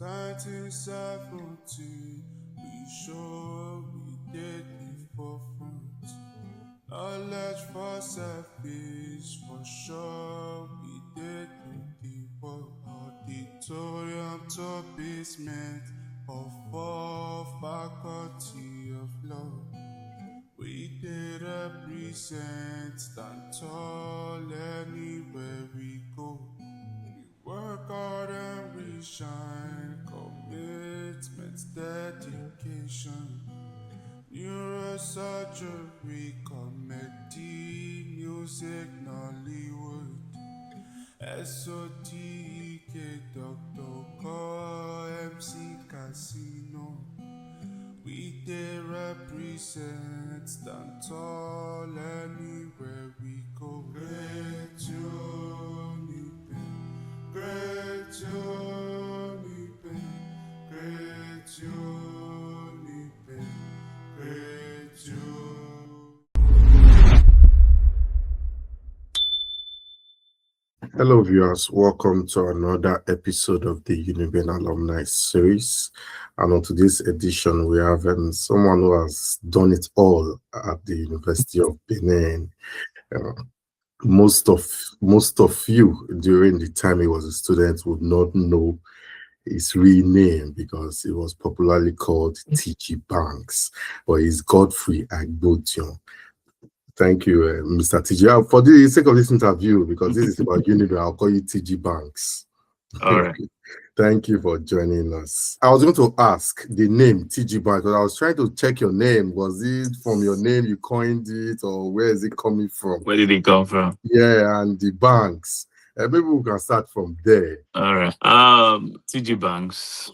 1970, we sure we did live for fruit. Knowledge for selfish, for sure we did do the work. Auditorium to basement of all faculty of law. We did represent, stand tall anywhere we go. Work hard and we shine, commitment, dedication. Neurosurgery, comedy, music, Nollywood. SOTK, Dr. Call, MC Casino. We did represent, stand tall anywhere we go. Great UNIBEN, great UNIBEN, great UNIBEN, great UNIBEN. Hello, viewers. Welcome to another episode of the UNIBEN Alumni Series. And on today's edition, we have someone who has done it all at the University of Benin. Most of you during the time he was a student would not know his real name because he was popularly called TG Banks, but he's Godfrey Aigbodion. Thank you, Mr. TG. For the sake of this interview, because this is about UNIBEN, I'll call you TG Banks. All right. Thank you for joining us. I was going to ask the name TG Banks, but I was trying to check your name. Was it from your name you coined it, or where is it coming from? Where did it come from? Yeah, and the banks. Maybe we can start from there. All right. TG Banks.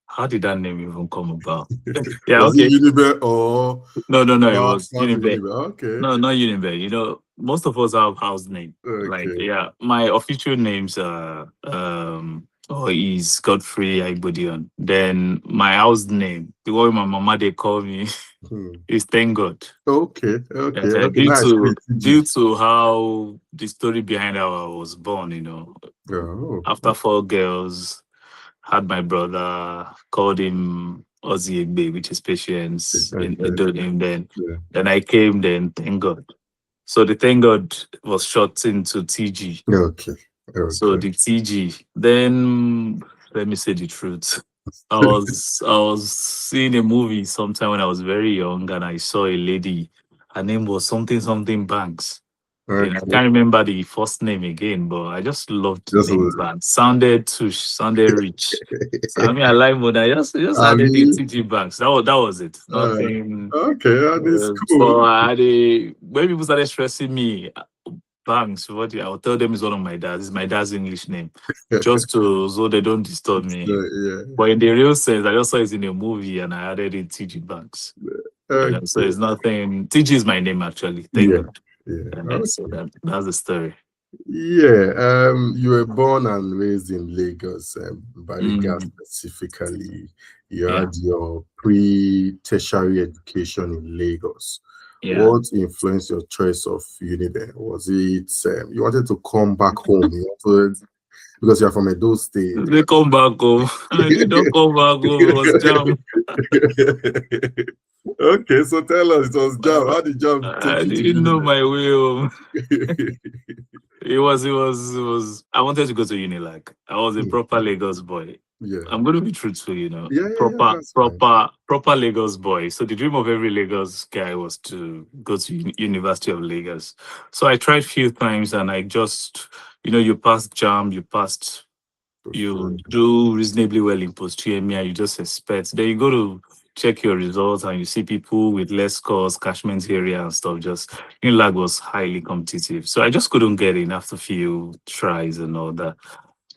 How did that name even come about? Yeah, Was okay. it UNIBEN or No, it not was UNIBEN. Okay. No, not UNIBEN. You know, most of us have house name. Okay. Like, yeah, my official names are is Godfrey Aigbodion. Then my house name, the one my mama they call me, is Thank God. Okay. Yes, Nice. due to how the story behind how I was born, you know. Oh. After 4 girls, had my brother, called him Ozzy Egbe, which is patience in him then. Yeah. Then I came, then Thank God. So the Thank God was short into TG. Okay. So the TG. Then let me say the truth. I was seeing a movie sometime when I was very young, and I saw a lady. Her name was something Banks. Okay. I can't remember the first name again, but I just loved the name Banks. Sounded tush, sounded rich. So, I mean, I like when I just added the TG Banks. That was it. Nothing. Okay, that is cool. So when people started stressing me, Banks, I'll tell them it's one of my dad's. It's my dad's English name, just so they don't disturb me. Yeah. But in the real sense, I just saw it in a movie and I added in TG Banks. Okay. So it's nothing. TG is my name actually. Thank God. Yeah. Okay. So that's the story. Yeah. You were born and raised in Lagos, Bariga specifically. You had your pre-tertiary education in Lagos. Yeah. What influenced your choice of UNIBEN? Was it you wanted to come back home? Because you're from Edo State. They come back home. They don't come back home. It was jam. Okay, so tell us, it was jam. How did jam take I didn't know my way home. It was. I wanted to go to Unilag. I was a proper Lagos boy. Yeah. I'm going to be truthful, you know. Yeah, proper Lagos boy. So the dream of every Lagos guy was to go to University of Lagos. So I tried a few times, and I just, you passed JAM, you do reasonably well in post-UME, and you just expect. Then you go to check your results, and you see people with less scores, catchment area and stuff. Just Unilag was highly competitive, so I just couldn't get in after a few tries and all that.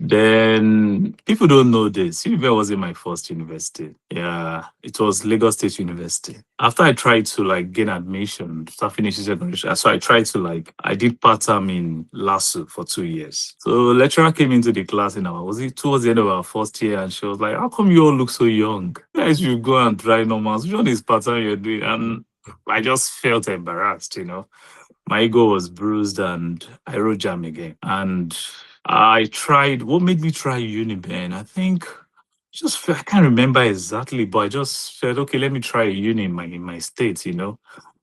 Then people don't know this. UNIBEN wasn't my first university. Yeah, it was Lagos State University. After I tried to gain admission, start finishing secondary, so I tried to I did part-time in LASU for 2 years. So lecturer came into the class towards the end of our first year, and she was like, "How come you all look so young? Guys, you go and try normal. Which one is part-time you're doing?" And I just felt embarrassed, My ego was bruised, and I wrote JAM again. And I tried. What made me try UNIBEN? I think I can't remember exactly, but I just felt okay. Let me try a uni in my state,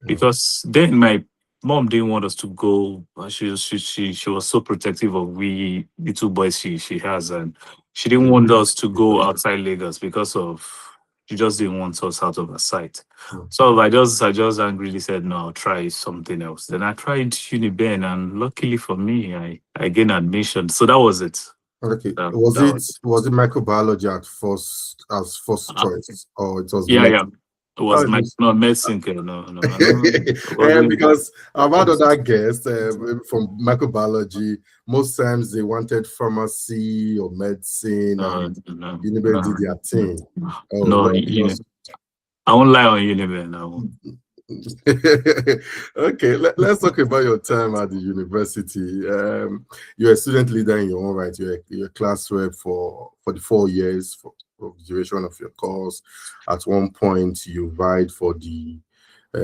because then my mom didn't want us to go. She was so protective of we the two boys she has, and she didn't want us to go outside Lagos because of she just didn't want us out of her sight. So I just angrily said no, I'll try something else. Then I tried UNIBEN, and luckily for me, I gained admission. So that was it. Okay. That, Was that it was microbiology at first as first uh, choice, or it was yeah, yeah. medicine? It was Oh, my just no medicine care. No, no, I don't. It wasn't. because I've had other guests from microbiology. Most times they wanted pharmacy or medicine, No, and no, Uniben did no, their thing. Oh no. well, because I won't lie on UNIBEN. I won't. okay, let's talk about your time at the university. You're a student leader in your own right. You're a class rep for the 4 years for the duration of your course. At one point, you vied for the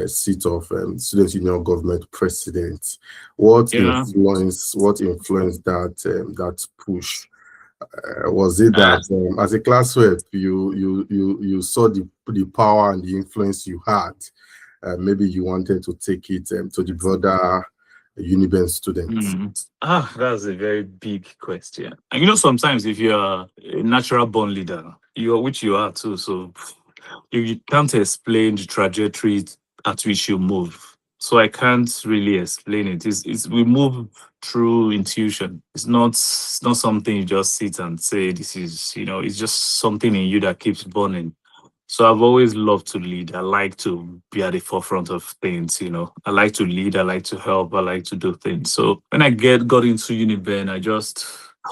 seat of student union government president. What Yeah. influenced that push? Was it Uh, that as a class rep you saw the power and the influence you had? Maybe you wanted to take it to the broader UNIBEN students. that's a very big question. And sometimes if you're a natural born leader, which you are too, so you can't explain the trajectory at which you move. So I can't really explain it. It's we move through intuition. It's not something you just sit and say this is, it's just something in you that keeps burning. So I've always loved to lead. I like to be at the forefront of things. I like to lead, I like to help, I like to do things. So when I got into UNIBEN, I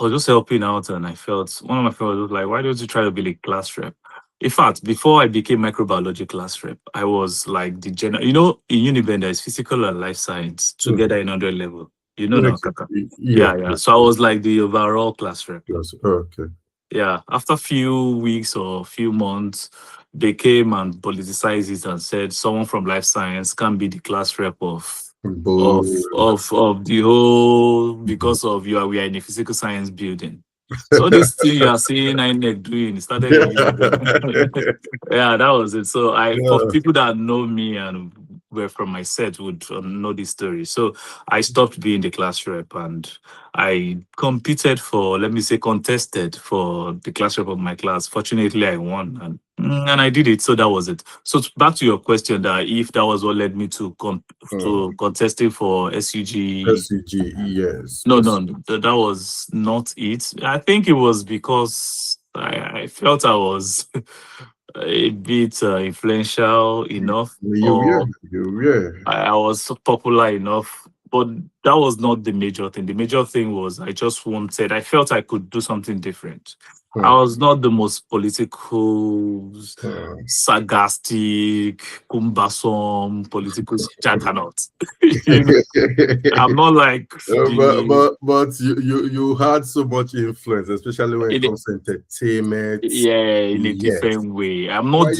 was just helping out, and I felt one of my friends was like, why don't you try to be a class rep? In fact, before I became microbiology class rep, I was like the general. In UNIBEN, there's physical and life science together in 100 level. No, Okay. Kaka. Yeah. Yeah, yeah. So I was like the overall class rep. Yes. Okay. Yeah. After a few weeks or few months, they came and politicized it and said someone from life science can be the class rep of Both. of the whole because of we are in a physical science building. So this thing you are seeing INEC doing it started in UNIBEN. Yeah, that was it. So for Yeah. people that know me and were from my set would know this story. So I stopped being the class rep, and I competed let me say, contested for the class rep of my class. Fortunately, I won, and I did it. So that was it. So back to your question, that if that was what led me to contesting for SUG. SCG. Yes. No, no, that was not it. I think it was because I felt I was a bit influential enough, You were. or You were. I was so popular enough. But that was not the major thing. The major thing was I felt I could do something different. I was not the most political, sarcastic, cumbersome political juggernaut. You know, I'm not like the But you had so much influence, especially when it in, comes to entertainment. in a Yes. different way. I'm not Why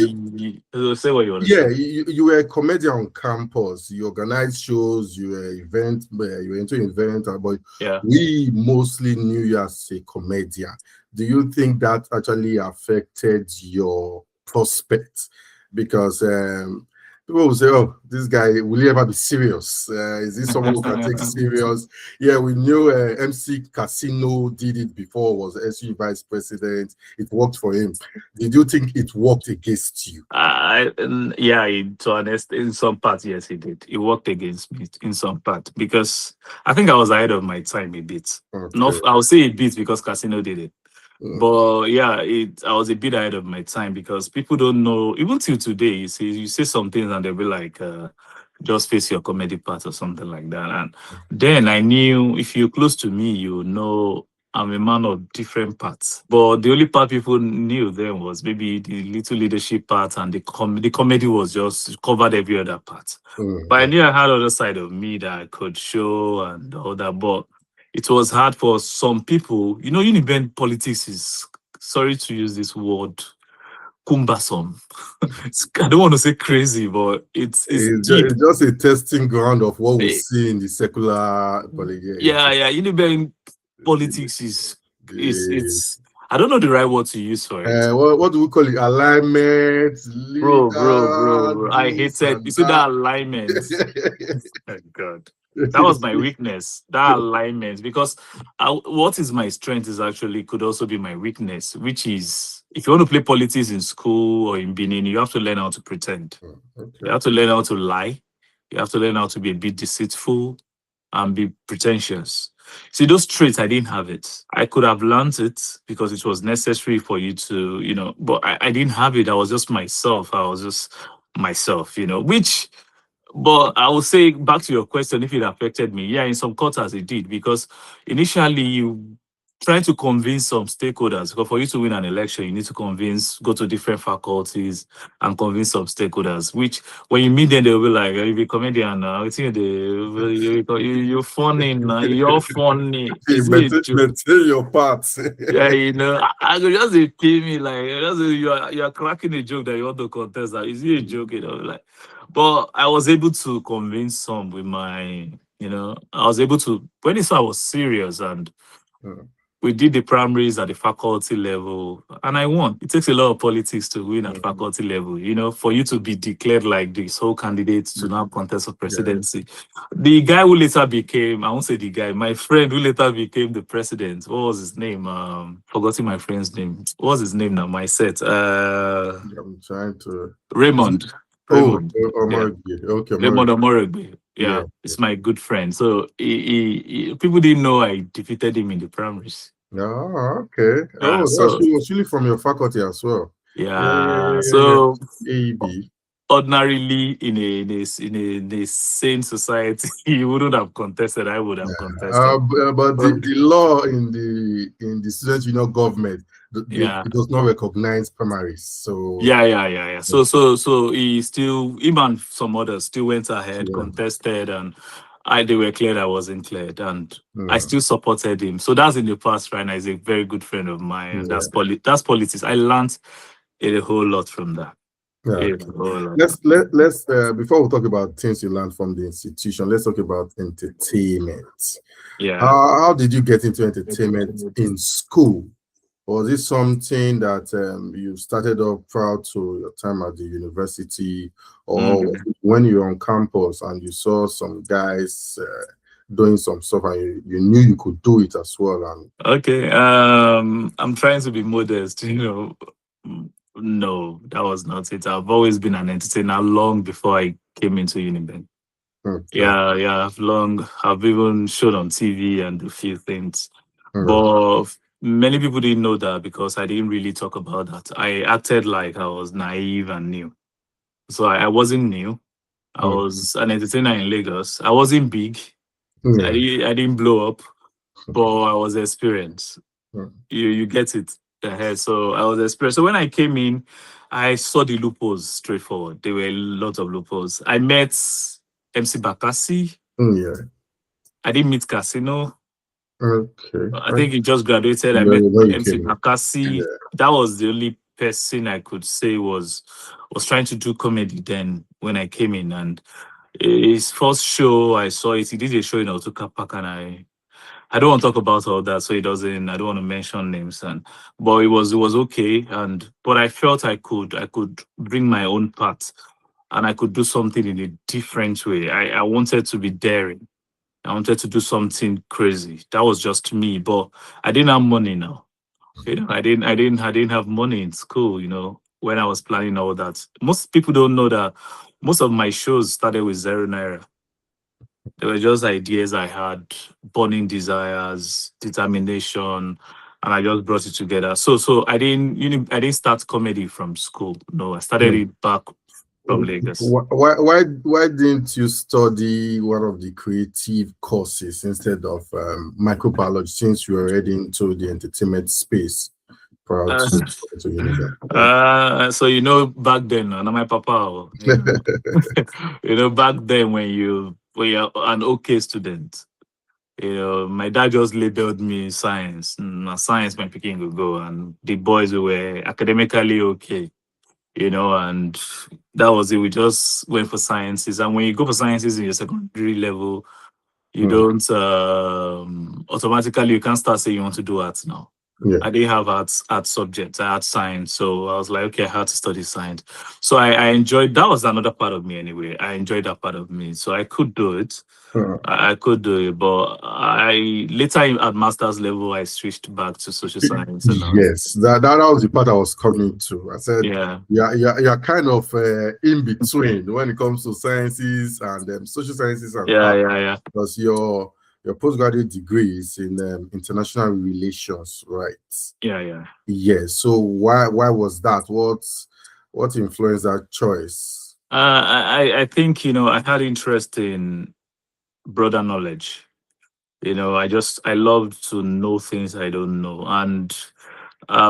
say what you want to Yeah, say. you were a comedian on campus. You organized shows. You were you were into events, but Yeah. we mostly knew you as a comedian. Do you think that actually affected your prospects? Because people will say, "Oh, this guy, will he ever be serious? Is he someone who can take serious?" Yeah, we knew MC Casino did it before, was SU vice president. It worked for him. Did you think it worked against you? Yeah, to honest, in some part, yes, it did. It worked against me in some part because I think I was ahead of my time a bit. Okay. Not, I would say a bit because Casino did it. Mm, But yeah, I was a bit ahead of my time because people don't know, even till today, you say some things and they'll be like, just face your comedy part or something like that. And then I knew if you're close to me, you know I'm a man of different parts. But the only part people knew then was maybe the little leadership part, and the comedy was just covered every other part. But I mm, knew I had other side of me that I could show and all that. But it was hard for some people. UNIBEN politics is, sorry to use this word, cumbersome. I don't want to say crazy, but it's deep. It's just a testing ground of what we see in the secular Yeah, yeah. UNIBEN politics is the it's I don't know the right word to use for it. What do we call it? Alignment, Bro. I this hated, you and see that. that alignment. Oh, God. That was my weakness, that alignment. Because what is my strength is actually could also be my weakness, which is if you want to play politics in school or in Benin, you have to learn how to pretend. You Okay. have to learn how to lie. You have to learn how to be a bit deceitful and be pretentious. See, those traits, I didn't have it. I could have learned it because it was necessary for you to, but I didn't have it. I was just myself. I was just myself, but I will say back to your question, if it affected me, yeah, in some quarters it did, because initially you trying to convince some stakeholders, because for you to win an election, you need to go to different faculties and convince some stakeholders, which when you meet them, they'll be like, you be comedian now, you're funny now, you're funny. Is it a joke? Maintain your parts. Yeah, I could just they pay me like you are cracking a joke that you want to contest. That is it a joke? Like, but I was able to convince some with my, I was able to when they saw I was serious, and we did the primaries at the faculty level, and I won. It takes a lot of politics to win at faculty level, for you to be declared like the sole candidate to now contest for presidency. The guy who later became, I won't say the guy, my friend who later became the president, what was his name? Forgetting my friend's name. What was his name now? My set. I'm trying to. Raymond. Oh, Raymond. Omorigbe. Okay, Raymond Omorigbe. Yeah. It's my good friend. So people didn't know I defeated him in the primaries. Oh, okay. So he was really from your faculty as well. So AEB. ordinarily in a sane society, you wouldn't have contested. I would have contested. But the law in the student union government, it does not recognize primaries. So yeah. So him and some others still went ahead, contested, and they were cleared. I wasn't cleared, and I still supported him. So that's in the past, right now. He's a very good friend of mine. And that's politics. I learned a whole lot from that. Yeah. Let's before we talk about things you learned from the institution, let's talk about entertainment. Yeah. How did you get into entertainment in school? Was it something that you started off proud to your time at the university, or when you were on campus and you saw some guys doing some stuff and you knew you could do it as well? And okay, I'm trying to be modest, No, that was not it. I've always been an entertainer long before I came into UNIBEN. Okay. Yeah, I've even showed on TV and a few things. But many people didn't know that because I didn't really talk about that. I acted like I was naive and new. So I wasn't new. I was an entertainer in Lagos. I wasn't big. I didn't blow up, but I was experienced. You get it. So I was experienced. So when I came in, I saw the loopholes straightforward. There were a lot of loopholes. I met MC Bakassi. I didn't meet Casino. Okay. I think he just graduated. I met MC Bakassi. That was the only person I could say was trying to do comedy then when I came in. And his first show, I saw it. He did a show in Otuka Park, and I don't want to talk about all that, so I don't want to mention names. But it was okay. But I felt I could bring my own part, and I could do something in a different way. I wanted to be daring. I wanted to do something crazy. That was just me. But I didn't have money now. I didn't have money in school, when I was planning all that. Most people don't know that most of my shows started with 0 naira. They were just ideas I had, burning desires, determination, and I just brought it together. So I didn't start comedy from school. No, I started it back from Lagos. Why didn't you study one of the creative courses instead of microbiology, since you were already into the entertainment space prior to university? So back then, and my papa, back then when you're an okay student, my dad just labeled me science. Science, my picking would go, and the boys who were academically okay, and that was it. We just went for sciences, and when you go for sciences in your secondary level, you don't automatically, you can't start saying you want to do arts now. Yeah. I didn't have art subjects. I had science, so I was like, okay, I had to study science. So I enjoyed that. Was another part of me anyway. I enjoyed that part of me, so I could do it. I could do it, but I later at master's level, I switched back to social science and all. Yes, that was the part I was coming to. I said, Yeah, you're kind of in between when it comes to sciences and social sciences and art, yeah. because your postgraduate degree is in international relations, right? Yeah. Yes. So why was that? What influenced that choice? I think I had interest in broader knowledge. I love to know things I don't know, and I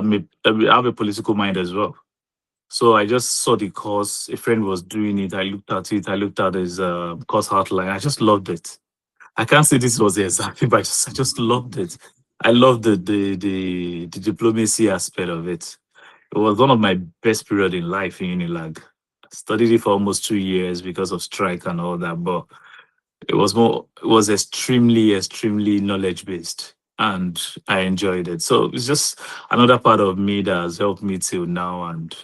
have a political mind as well. So I just saw the course. A friend was doing it. I looked at it. I looked at his course outline. I just loved it. I can't say this was the exact thing, but I just loved it. I loved the diplomacy aspect of it. It was one of my best period in life in Unilag. Studied it for almost 2 years because of strike and all that, but it was extremely knowledge based, and I enjoyed it. So it's just another part of me that has helped me till now and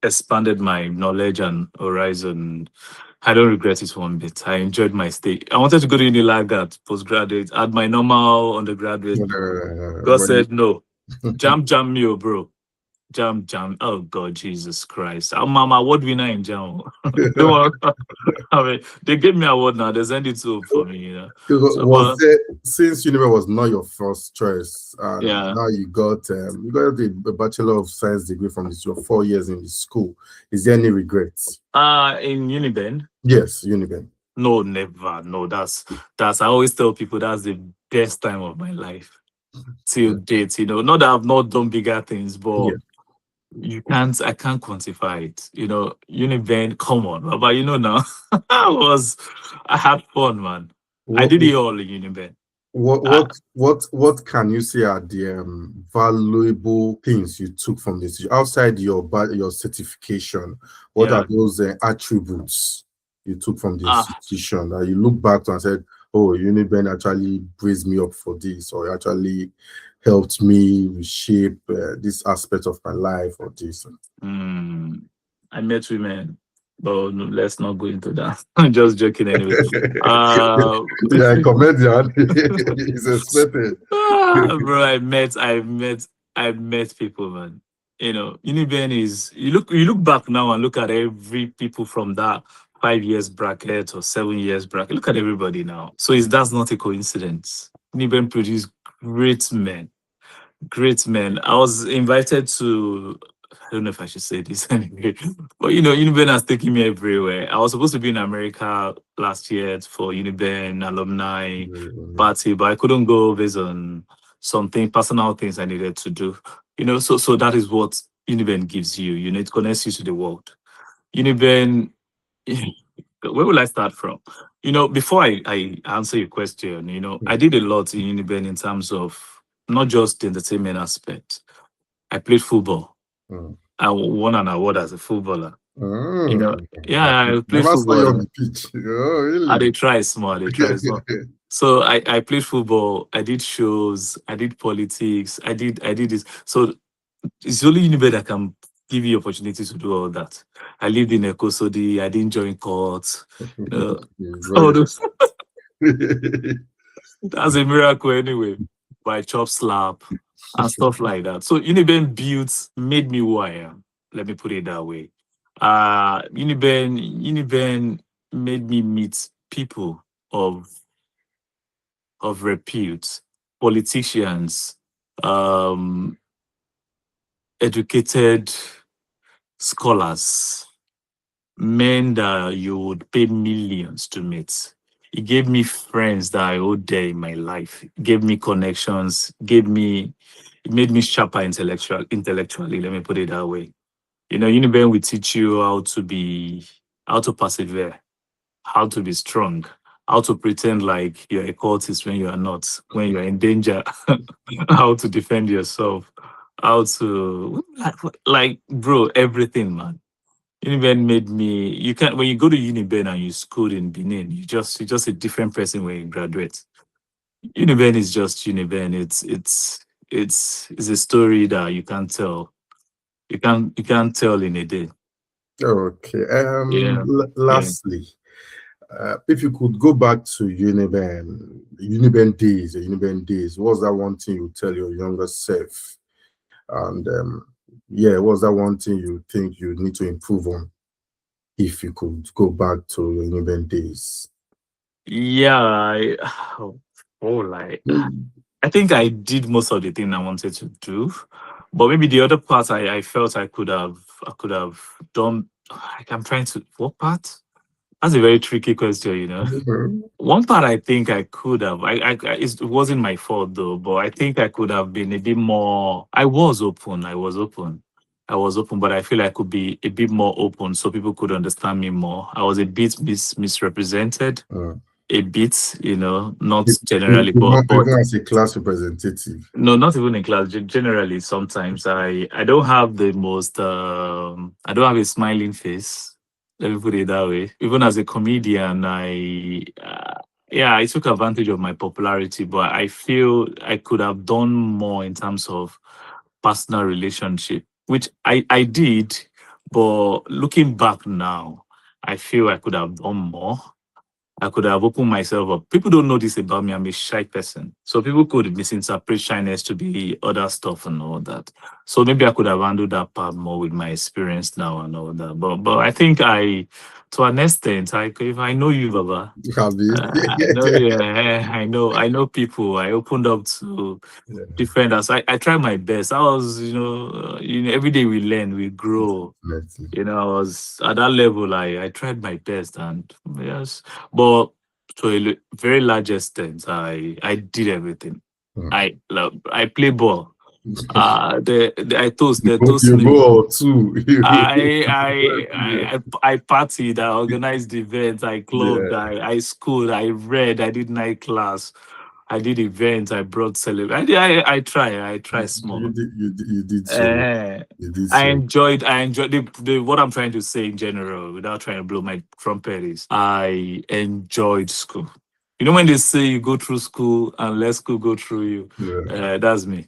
expanded my knowledge and horizon. I don't regret it one bit. I enjoyed my stay. I wanted to go to Unilag at postgraduate, at my normal undergraduate. God When said no. Jam me, oh, bro. Jam. Oh God, Jesus Christ. I'm award winner in jam. Don't want, I mean, they gave me award now. They send it to for me. So, was but it, since UNIBEN was not your first choice, and yeah, now you got the Bachelor of Science degree from your 4 years in the school, is there any regrets? in UNIBEN, Yes, UNIBEN. no, never. No, that's. I always tell people that's the best time of my life till Yeah. date. Not that I've not done bigger things, but Yeah. I can't quantify it. UNIBEN, come on, but now, I had fun, man. I What did it all in UNIBEN. what Uh, what what can you say are the valuable things you took from this outside your certification? What are yeah. those attributes you took from the Ah, institution that you look back to and said, "Oh, UNIBEN actually raised me up for this, or actually helped me reshape this aspect of my life, or this." hmm, I met women, but no, let's not go into that. I'm just joking anyway. Uh, Yeah, comedian is expected. bro, I met people, man. UNIBEN is you look back now and look at every people from that 5 years bracket or 7 years bracket. Look at everybody now. So that's not a coincidence. UNIBEN produced great men. Great man. I was invited to, I don't know if I should say this anyway, but UNIBEN has taken me everywhere. I was supposed to be in America last year for UNIBEN alumni party, but I couldn't go based on something, personal things I needed to do. So that is what UNIBEN gives you. It connects you to the world. UNIBEN, where will I start from? Before I answer your question, I did a lot in UNIBEN in terms of not just the entertainment aspect. I played football. Mm. I won an award as a footballer. Mm. Yeah, I played Never saw you on football. the pitch. Oh, I really? did try small. They try small. So I played football. I did shows. I did politics. I did this. So it's only UNIBED that can give you opportunity to do all that. I lived in Ekosodi. I didn't join court. All Very. those. That's a miracle anyway. By chop slap and stuff like that. So UNIBEN made me who I am. Let me put it that way. UNIBEN made me meet people of repute, politicians, um, educated scholars, men that you would pay millions to meet. It gave me friends that I owed there in my life. It gave me connections. It made me sharper intellectually. Let me put it that way. UNIBEN will teach you how to persevere, how to be strong, how to pretend like you're a cultist when you are not, when you're in danger, how to defend yourself, how to like, bro, everything, man. UNIBEN made me. You can't when you go to UNIBEN and you school in Benin, you're just a different person when you graduate. UNIBEN is just UNIBEN. it's a story that you can't tell. You can't tell in a day. Okay. Yeah. Yeah. Lastly, if you could go back to UNIBEN days, what was that one thing you would tell your younger self? And yeah, what was that one thing you think you need to improve on if you could go back to your UNIBEN days? Yeah, I think I did most of the thing I wanted to do, but maybe the other part I felt I could have done. Like I'm trying to what part? That's a very tricky question, you know. Mhm. One part I think I could have. It wasn't my fault though, but I think I could have been a bit more. I was open. I was open, but I feel I could be a bit more open so people could understand me more. I was a bit misrepresented, Uh, a bit, you know, not generally, but even as a class representative. no, not even in class. Generally, sometimes I don't have the most I don't have a smiling face. Let me put it that way. Even as a comedian, yeah, I took advantage of my popularity, but I feel I could have done more in terms of personal relationship, which I did. But looking back now, I feel I could have done more. I could have opened myself up. People don't know this about me. I'm a shy person. So people could misinterpret shyness to be other stuff and all that. So maybe I could have handled that part more with my experience now and all that. But I think to an extent, if I know you, Baba, Have you? I know, yeah, I know people. I opened up to different as I try my best. I was, every day we learn, we grow. Definitely. You know, I was at that level. I tried my best, and yes, but to a very large extent, I did everything. Mm. I play ball. They toast You me. go too. I partied. I organized events. I clubbed. Yeah. I schooled. I read. I did night class. I did events. I brought I try small. You did so. Eh, You did so. I enjoyed the what I'm trying to say in general, without trying to blow my trumpet, is I enjoyed school. You know when they say you go through school and let school go through you, Yeah. that's me.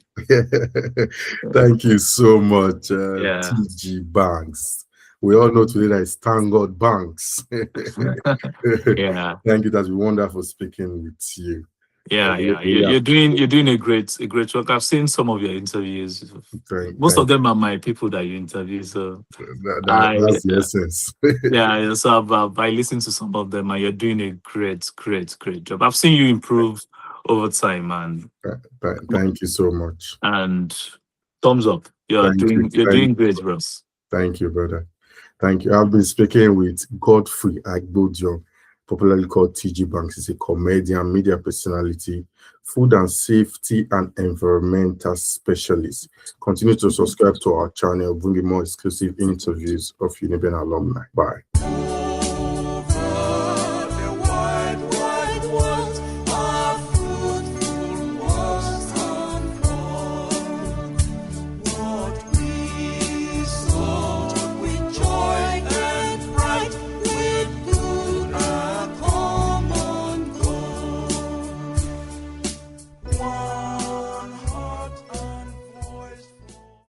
Thank you so much, Yeah, TG Banks. We all know today that it's Thank God Banks. yeah, Thank you. That's wonderful speaking with you. yeah, Really, yeah. really You're doing a great work. I've seen some of your interviews. Most of thank them are my people that you interview. So that's I the essence. yeah, so I listened to some of them, and you're doing a great job. I've seen you improve over time, Thank you so much. and thumbs up. Thank you. You're doing great, bros. Thank you, brother. Thank you. I've been speaking with Godfrey Aigbodion, popularly called TG Banks. He's a comedian, media personality, food and safety and environmental specialist. Continue to subscribe to our channel, bringing more exclusive interviews of UNIBEN alumni. Bye.